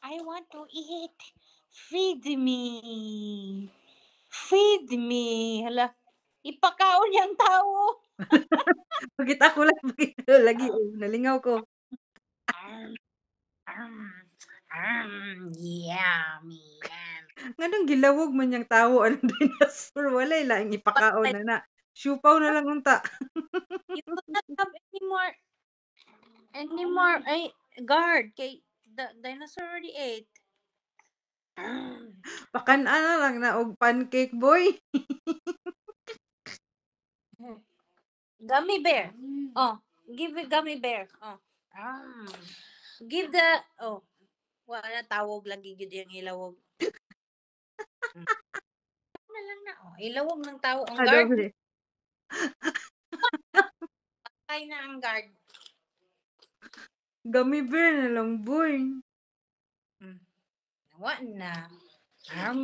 I want to eat. Feed me. Feed me. Hala, ipakaon yang tao. Bakit ako lang lagi nalingaw ko. Yummy. Nganong gilawog man yang tawo ang dinosaur walay laing ipakaon na. Siupaw na lang unta. You do not have anymore ay guard kay the dinosaur already ate. Pakan-an na lang na og pancake boy. Gummy bear. Oh, give it gummy bear. Oh. Give the wala tawog lagi gid yung ilawog. Na lang na ilawog ng tao ang guard. Doble. Patay na ang guard. Gummy bear na lang boy. What na? Help!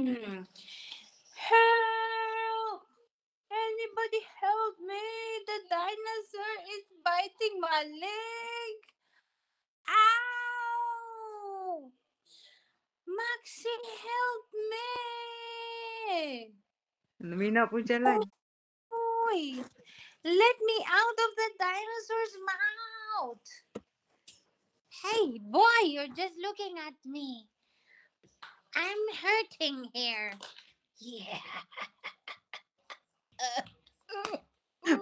Anybody help me! The dinosaur is biting my leg! Ow! Maxi, help me! Namina po siya lang. Boy, let me out of the dinosaur's mouth! Hey, boy, you're just looking at me. I'm hurting here. Yeah.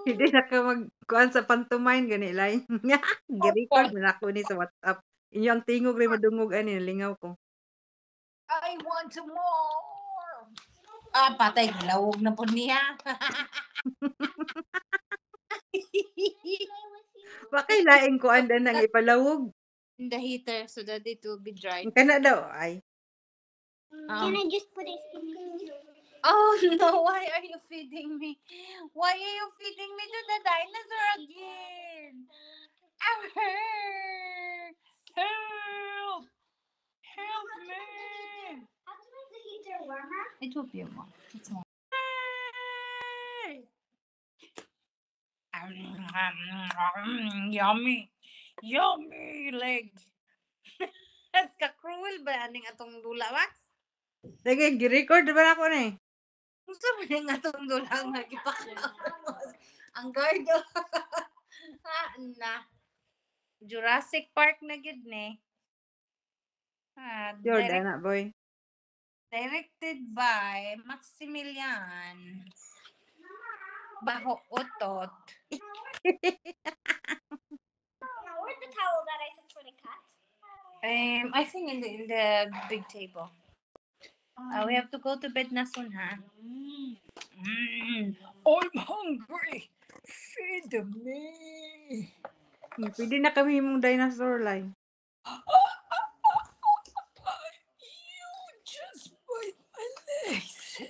Hindi na ka magkuhan sa pantomime gani lain. Gi-record man ako ni sa WhatsApp. Inyo ang tingog rin madungog ani lingaw ko. I want more. Patay lawog na po niya. Bakay laing kuan dan nang ipalawog. In the heater so that it will be dry. Kana daw ay. Can I just put it in? Oh no, why are you feeding me? Why are you feeding me to the dinosaur again? Help! Help! Help me! How to make the heater warmer? It will be warm. It's warm. Yummy. Yummy leg. Ka-cruel ba aning atong dula, Max? Sige, gi-record ba ako ni? Gusto mo yung atong dula nga gipakaon. Ang gardo. Na. Jurassic Park na gid ni. Jordan na boy. Directed by Maximilian Baho Otot. Now, where's the towel that I took for the cat? I think in the big table. We have to go to bed na soon, ha? I'm hungry. Feed me. Pwede na kami mong dinosaur line. You just bite my legs.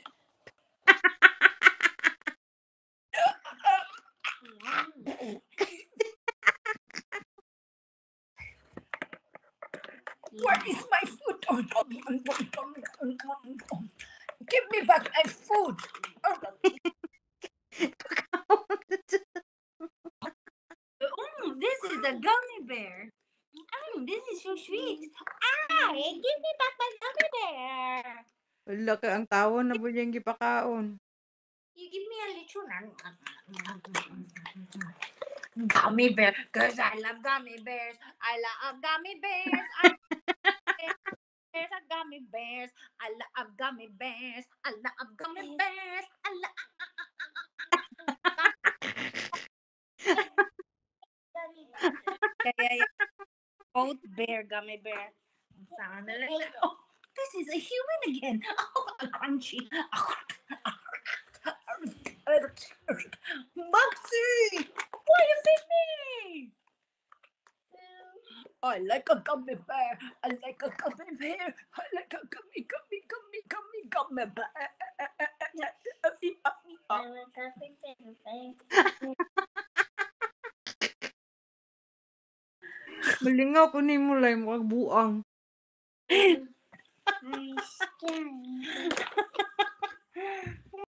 Where is my food? Give me back my food. This is a gummy bear. This is so sweet. Give me back my gummy bear. Wala ka ang tawon na po yung gipakaon. You give me a lechon. Gummy bear, because I love gummy bears. I love gummy bears. There's a gummy bears. I love gummy bears. I love gummy bears. I love. Kaya both bear, gummy bear. Sana lang. Oh, this is a human again. Oh, crunchy. Maxie, why you feed me? I like a gummy bear. I like a gummy bear. I like a gummy bear. Malingaw ko ni mo lang buang. Scary.